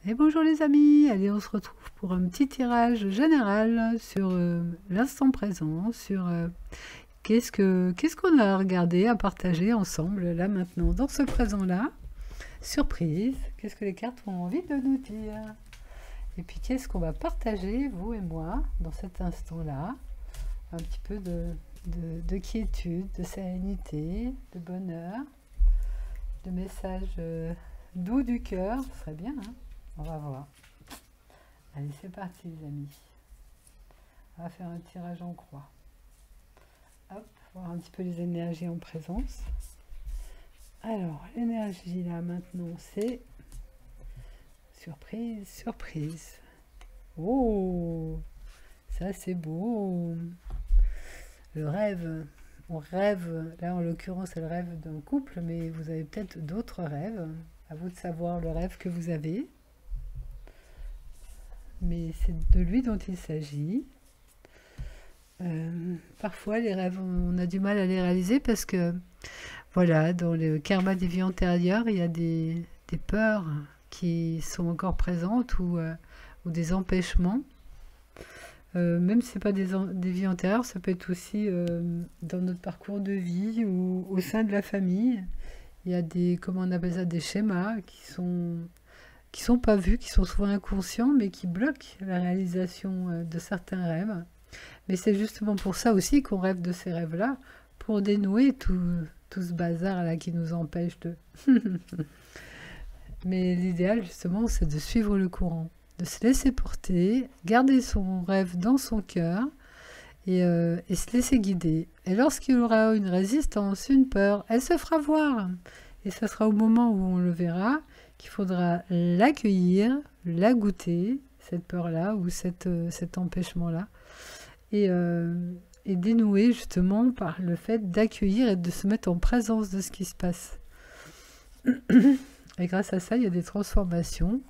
Et bonjour les amis, allez on se retrouve pour un petit tirage général sur l'instant présent, sur qu'est-ce qu'on a regardé, à partager ensemble là maintenant, dans ce présent-là. Surprise, qu'est-ce que les cartes ont envie de nous dire? Et puis qu'est-ce qu'on va partager, vous et moi, dans cet instant-là? Un petit peu de quiétude, de sérénité, de bonheur, de messages doux du cœur, ce serait bien, hein? On va voir. Allez, c'est parti les amis. On va faire un tirage en croix. Hop, voir un petit peu les énergies en présence. Alors, l'énergie là maintenant, c'est surprise, surprise. Oh, ça c'est beau. Le rêve. On rêve, là en l'occurrence c'est le rêve d'un couple, mais vous avez peut-être d'autres rêves. À vous de savoir le rêve que vous avez. Mais c'est de lui dont il s'agit. Parfois, les rêves, on a du mal à les réaliser parce que, voilà, dans le karma des vies antérieures, il y a des peurs qui sont encore présentes ou des empêchements. Même si ce n'est pas des vies antérieures, ça peut être aussi dans notre parcours de vie ou au sein de la famille. Il y a des, comment on appelle ça, des schémas qui sont pas vus, qui sont souvent inconscients, mais qui bloquent la réalisation de certains rêves. Mais c'est justement pour ça aussi qu'on rêve de ces rêves-là, pour dénouer tout ce bazar-là qui nous empêche de... Mais l'idéal, justement, c'est de suivre le courant, de se laisser porter, garder son rêve dans son cœur et se laisser guider. Et lorsqu'il y aura une résistance, une peur, elle se fera voir. Et ce sera au moment où on le verra qu'il faudra l'accueillir, la goûter, cette peur-là ou cet empêchement-là, et dénouer justement par le fait d'accueillir et de se mettre en présence de ce qui se passe. Et grâce à ça, il y a des transformations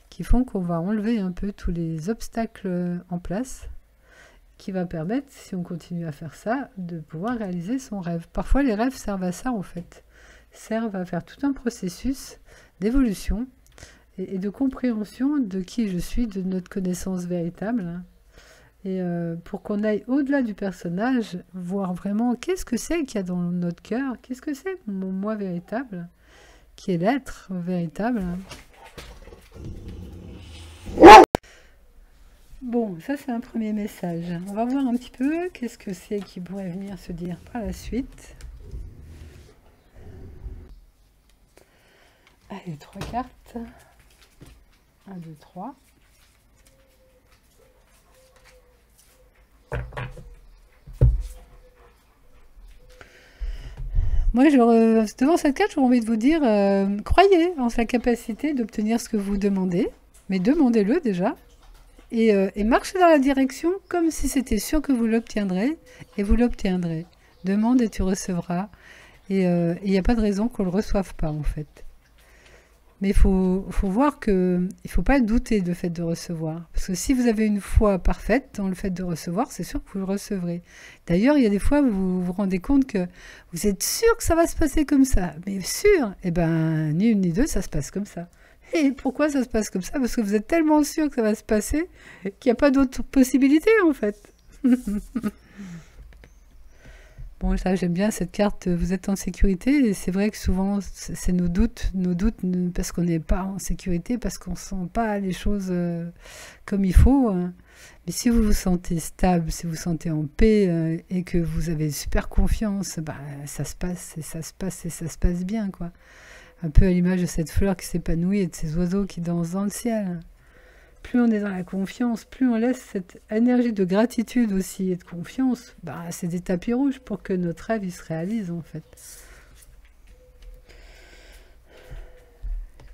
qui font qu'on va enlever un peu tous les obstacles en place, qui va permettre, si on continue à faire ça, de pouvoir réaliser son rêve. Parfois, les rêves servent à ça, en fait. Servent à faire tout un processus d'évolution et de compréhension de qui je suis, de notre connaissance véritable. Et pour qu'on aille au-delà du personnage, voir vraiment qu'est-ce que c'est qu'il y a dans notre cœur, qu'est-ce que c'est mon moi véritable, qui est l'être véritable. Bon, ça c'est un premier message. On va voir un petit peu qu'est-ce que c'est qui pourrait venir se dire par la suite. Allez, 3 cartes. 1, 2, 3. Moi, devant cette carte, j'ai envie de vous dire, croyez en sa capacité d'obtenir ce que vous demandez, mais demandez-le déjà, et marchez dans la direction comme si c'était sûr que vous l'obtiendrez, et vous l'obtiendrez. Demande et tu recevras, et il n'y a pas de raison qu'on ne le reçoive pas, en fait. Mais il faut voir qu'il ne faut pas douter du fait de recevoir. Parce que si vous avez une foi parfaite dans le fait de recevoir, c'est sûr que vous le recevrez. D'ailleurs, il y a des fois où vous vous rendez compte que vous êtes sûr que ça va se passer comme ça. Mais sûr, eh ben, ni une ni deux, ça se passe comme ça. Et pourquoi ça se passe comme ça? Parce que vous êtes tellement sûr que ça va se passer qu'il n'y a pas d'autre possibilité, en fait. Bon, ça, j'aime bien cette carte, vous êtes en sécurité, et c'est vrai que souvent, c'est nos doutes, parce qu'on n'est pas en sécurité, parce qu'on ne sent pas les choses comme il faut. Mais si vous vous sentez stable, si vous vous sentez en paix, et que vous avez super confiance, bah, ça se passe, et ça se passe, et ça se passe bien, quoi. Un peu à l'image de cette fleur qui s'épanouit et de ces oiseaux qui dansent dans le ciel. Plus on est dans la confiance, plus on laisse cette énergie de gratitude aussi et de confiance, bah, c'est des tapis rouges pour que notre rêve il se réalise en fait.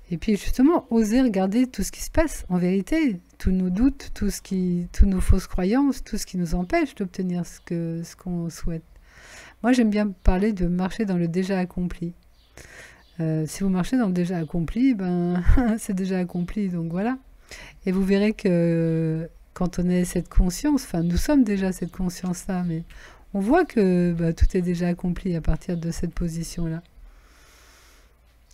Et puis justement, oser regarder tout ce qui se passe en vérité, tous nos doutes, toutes nos fausses croyances, tout ce qui nous empêche d'obtenir ce qu'on souhaite. Moi j'aime bien parler de marcher dans le déjà accompli. Si vous marchez dans le déjà accompli, ben c'est déjà accompli, donc voilà. Et vous verrez que quand on a cette conscience, enfin nous sommes déjà cette conscience-là, mais on voit que bah, tout est déjà accompli à partir de cette position-là.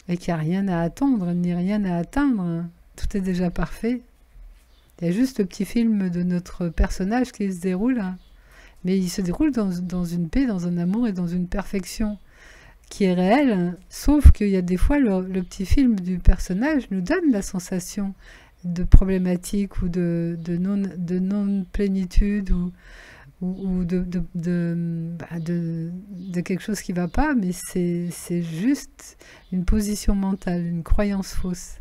Et qu'il n'y a rien à attendre, ni rien à atteindre. Tout est déjà parfait. Il y a juste le petit film de notre personnage qui se déroule, hein. Mais il se déroule dans une paix, dans un amour et dans une perfection qui est réelle, hein. Sauf qu'il y a des fois, le petit film du personnage nous donne la sensation de problématique ou de non-plénitude ou de quelque chose qui ne va pas, mais c'est juste une position mentale, une croyance fausse.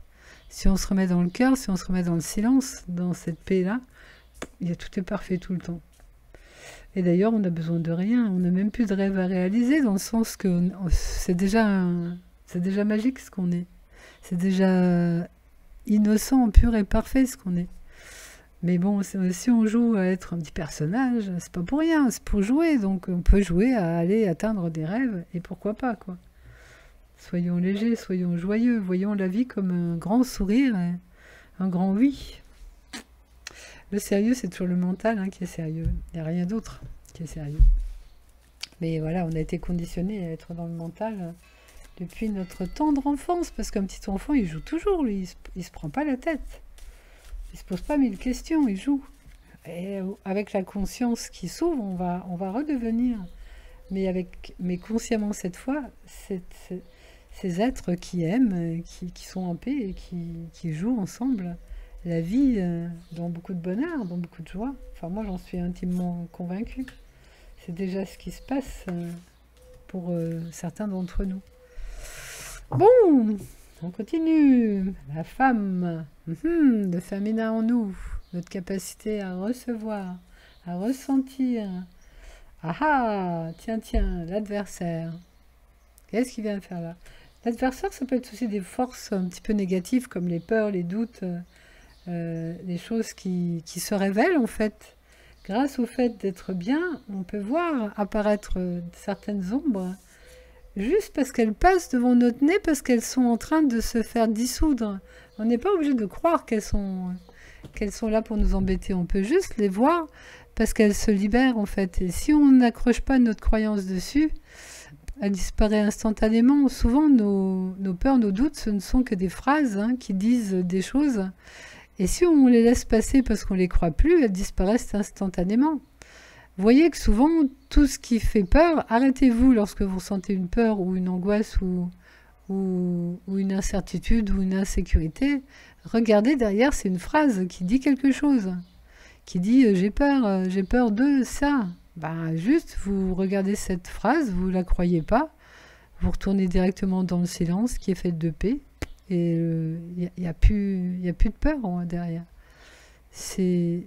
Si on se remet dans le cœur, si on se remet dans le silence, dans cette paix-là, tout est parfait tout le temps. Et d'ailleurs, on n'a besoin de rien, on n'a même plus de rêve à réaliser, dans le sens que c'est déjà magique ce qu'on est. C'est déjà innocent, pur et parfait ce qu'on est. Mais bon, si on joue à être un petit personnage, c'est pas pour rien, c'est pour jouer. Donc on peut jouer à aller atteindre des rêves, et pourquoi pas, quoi. Soyons légers, soyons joyeux, voyons la vie comme un grand sourire, un grand oui. Le sérieux, c'est toujours le mental, hein, qui est sérieux. Il n'y a rien d'autre qui est sérieux. Mais voilà, on a été conditionné à être dans le mental depuis notre tendre enfance, parce qu'un petit enfant, il joue toujours, lui, il se prend pas la tête. Il se pose pas mille questions, il joue. Et avec la conscience qui s'ouvre, on va redevenir, mais consciemment cette fois, ces êtres qui aiment, qui sont en paix et qui jouent ensemble la vie dans beaucoup de bonheur, dans beaucoup de joie. Enfin, moi, j'en suis intimement convaincue. C'est déjà ce qui se passe pour certains d'entre nous. Bon, on continue. La femme, le féminin en nous, notre capacité à recevoir, à ressentir. Ah ah, tiens, l'adversaire. Qu'est-ce qu'il vient de faire là? L'adversaire, ça peut être aussi des forces un petit peu négatives, comme les peurs, les doutes, les choses qui se révèlent en fait. Grâce au fait d'être bien, on peut voir apparaître certaines ombres, juste parce qu'elles passent devant notre nez, parce qu'elles sont en train de se faire dissoudre. On n'est pas obligé de croire qu'elles sont là pour nous embêter. On peut juste les voir parce qu'elles se libèrent en fait. Et si on n'accroche pas notre croyance dessus, elle disparaît instantanément. Souvent, nos peurs, nos doutes, ce ne sont que des phrases, hein, qui disent des choses. Et si on les laisse passer parce qu'on ne les croit plus, elles disparaissent instantanément. Vous voyez que souvent, tout ce qui fait peur, arrêtez-vous lorsque vous sentez une peur ou une angoisse ou une incertitude ou une insécurité. Regardez derrière, c'est une phrase qui dit quelque chose, qui dit j'ai peur de ça. Ben, juste, vous regardez cette phrase, vous ne la croyez pas, vous retournez directement dans le silence qui est fait de paix, et il n'y a plus de peur derrière. C'est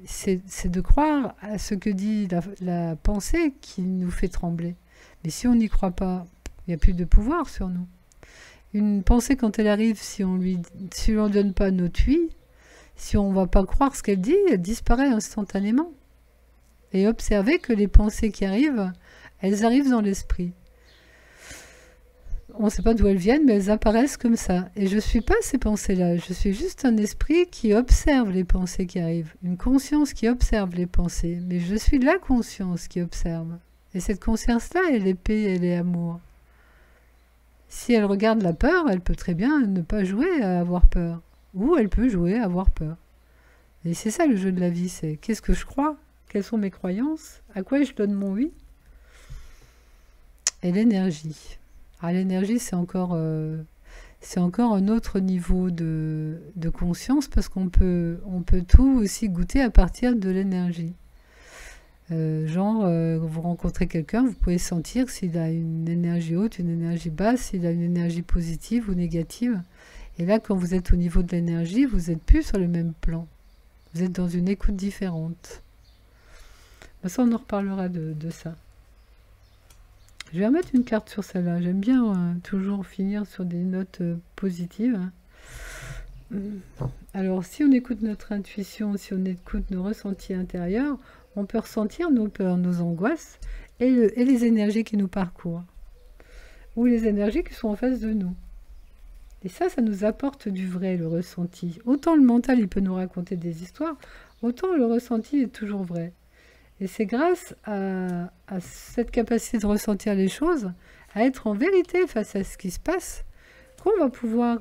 de croire à ce que dit la pensée qui nous fait trembler. Mais si on n'y croit pas, il n'y a plus de pouvoir sur nous. Une pensée, quand elle arrive, si on lui donne pas notre oui, si on ne va pas croire ce qu'elle dit, elle disparaît instantanément. Et observez que les pensées qui arrivent, elles arrivent dans l'esprit. On ne sait pas d'où elles viennent, mais elles apparaissent comme ça. Et je ne suis pas ces pensées-là, je suis juste un esprit qui observe les pensées qui arrivent, une conscience qui observe les pensées, mais je suis la conscience qui observe. Et cette conscience-là, elle est paix, elle est amour. Si elle regarde la peur, elle peut très bien ne pas jouer à avoir peur, ou elle peut jouer à avoir peur. Et c'est ça le jeu de la vie, c'est qu'est-ce que je crois? Quelles sont mes croyances? À quoi je donne mon oui? Et l'énergie. Ah, l'énergie, c'est encore un autre niveau de conscience, parce qu'on peut tout aussi goûter à partir de l'énergie. Vous rencontrez quelqu'un, vous pouvez sentir s'il a une énergie haute, une énergie basse, s'il a une énergie positive ou négative. Et là, quand vous êtes au niveau de l'énergie, vous n'êtes plus sur le même plan. Vous êtes dans une écoute différente. Ça, on en reparlera de ça. Je vais remettre une carte sur celle-là. J'aime bien toujours finir sur des notes positives. Alors, si on écoute notre intuition, si on écoute nos ressentis intérieurs, on peut ressentir nos peurs, nos angoisses et les énergies qui nous parcourent. Ou les énergies qui sont en face de nous. Et ça nous apporte du vrai, le ressenti. Autant le mental, il peut nous raconter des histoires, autant le ressenti est toujours vrai. Et c'est grâce à cette capacité de ressentir les choses, à être en vérité face à ce qui se passe, jusqu'où on va pouvoir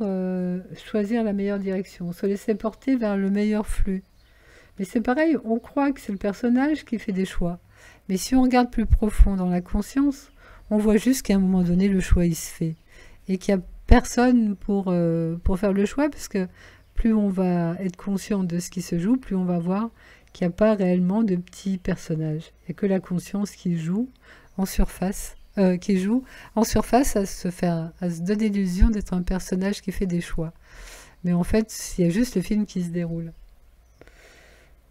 choisir la meilleure direction, se laisser porter vers le meilleur flux. Mais c'est pareil, on croit que c'est le personnage qui fait des choix. Mais si on regarde plus profond dans la conscience, on voit juste qu'à un moment donné, le choix, il se fait. Et qu'il n'y a personne pour faire le choix, parce que plus on va être conscient de ce qui se joue, plus on va voir qu'il n'y a pas réellement de petits personnages. Il n'y a que la conscience qui joue en surface, à se donner l'illusion d'être un personnage qui fait des choix. Mais en fait, il y a juste le film qui se déroule.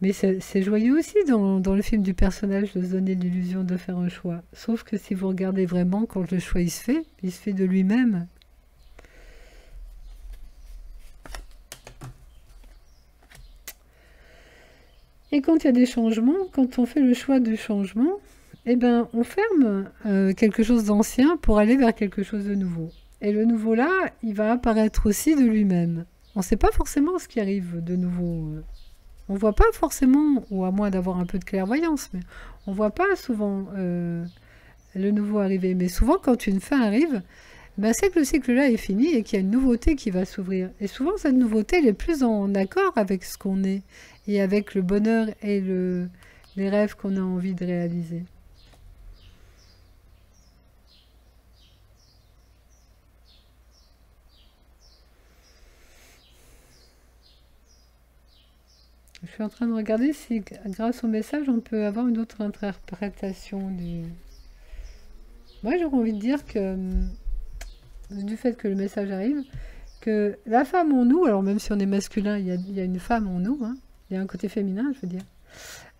Mais c'est joyeux aussi dans le film du personnage de se donner l'illusion de faire un choix. Sauf que si vous regardez vraiment, quand le choix il se fait de lui-même. Et quand il y a des changements, quand on fait le choix du changement, eh ben, on ferme quelque chose d'ancien pour aller vers quelque chose de nouveau. Et le nouveau là, il va apparaître aussi de lui-même. On ne sait pas forcément ce qui arrive de nouveau. On ne voit pas forcément, ou à moins d'avoir un peu de clairvoyance, mais on ne voit pas souvent le nouveau arriver. Mais souvent, quand une fin arrive, ben, c'est que le cycle-là est fini et qu'il y a une nouveauté qui va s'ouvrir. Et souvent, cette nouveauté, elle est plus en accord avec ce qu'on est et avec le bonheur et les rêves qu'on a envie de réaliser. Je suis en train de regarder si, grâce au message, on peut avoir une autre interprétation du... Moi, j'aurais envie de dire que, du fait que le message arrive, que la femme en nous, alors même si on est masculin, il y a une femme en nous, hein, il y a un côté féminin, je veux dire.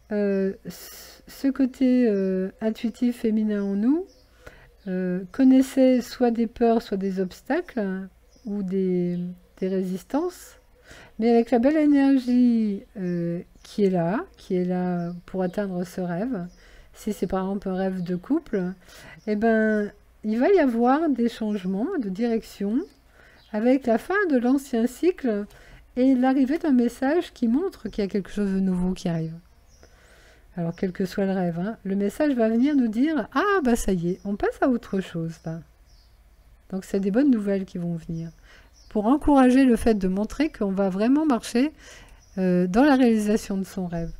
Ce côté intuitif féminin en nous connaissait soit des peurs, soit des obstacles, hein, ou des résistances. Mais avec la belle énergie qui est là pour atteindre ce rêve, si c'est par exemple un rêve de couple, eh ben, il va y avoir des changements de direction avec la fin de l'ancien cycle et l'arrivée d'un message qui montre qu'il y a quelque chose de nouveau qui arrive. Alors, quel que soit le rêve, hein, le message va venir nous dire « Ah, bah ça y est, on passe à autre chose. » Donc, c'est des bonnes nouvelles qui vont venir. Pour encourager le fait de montrer qu'on va vraiment marcher dans la réalisation de son rêve.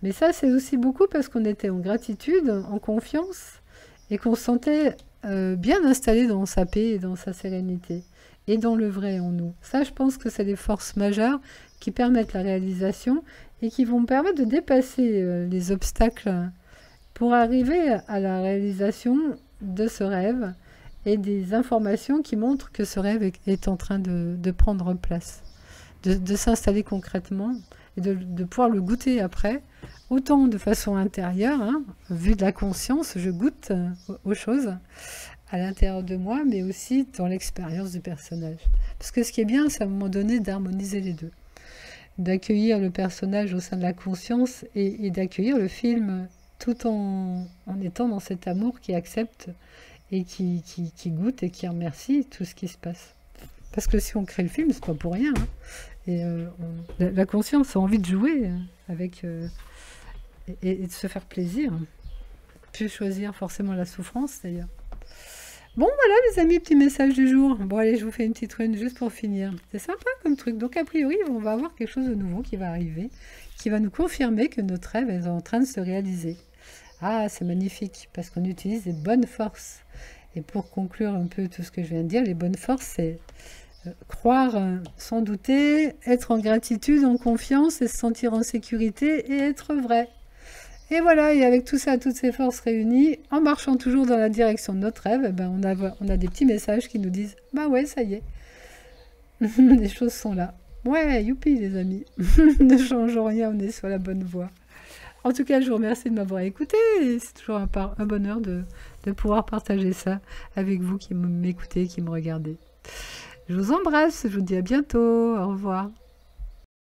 Mais ça, c'est aussi beaucoup parce qu'on était en gratitude, en confiance, et qu'on se sentait bien installé dans sa paix et dans sa sérénité, et dans le vrai en nous. Ça, je pense que c'est des forces majeures qui permettent la réalisation et qui vont permettre de dépasser les obstacles pour arriver à la réalisation de ce rêve, et des informations qui montrent que ce rêve est en train de prendre place, de s'installer concrètement et de pouvoir le goûter après, autant de façon intérieure, hein, vu de la conscience, je goûte aux choses à l'intérieur de moi, mais aussi dans l'expérience du personnage. Parce que ce qui est bien, c'est à un moment donné d'harmoniser les deux, d'accueillir le personnage au sein de la conscience et d'accueillir le film tout en étant dans cet amour qui accepte et qui goûte et qui remercie tout ce qui se passe. Parce que si on crée le film, c'est pas pour rien. Hein. Et la conscience a envie de jouer avec et de se faire plaisir. Plus choisir forcément la souffrance d'ailleurs. Bon voilà les amis, petit message du jour. Bon allez, je vous fais une petite rune juste pour finir. C'est sympa comme truc. Donc a priori, on va avoir quelque chose de nouveau qui va arriver, qui va nous confirmer que notre rêve est en train de se réaliser. Ah, c'est magnifique, parce qu'on utilise les bonnes forces. Et pour conclure un peu tout ce que je viens de dire, les bonnes forces, c'est croire sans douter, être en gratitude, en confiance, et se sentir en sécurité, et être vrai. Et voilà, et avec tout ça, toutes ces forces réunies, en marchant toujours dans la direction de notre rêve, eh ben on a des petits messages qui nous disent « Bah ouais, ça y est, les choses sont là. Ouais, youpi les amis, ne changeons rien, on est sur la bonne voie. » En tout cas, je vous remercie de m'avoir écouté et c'est toujours un bonheur de pouvoir partager ça avec vous qui m'écoutez, qui me regardez. Je vous embrasse, je vous dis à bientôt, au revoir.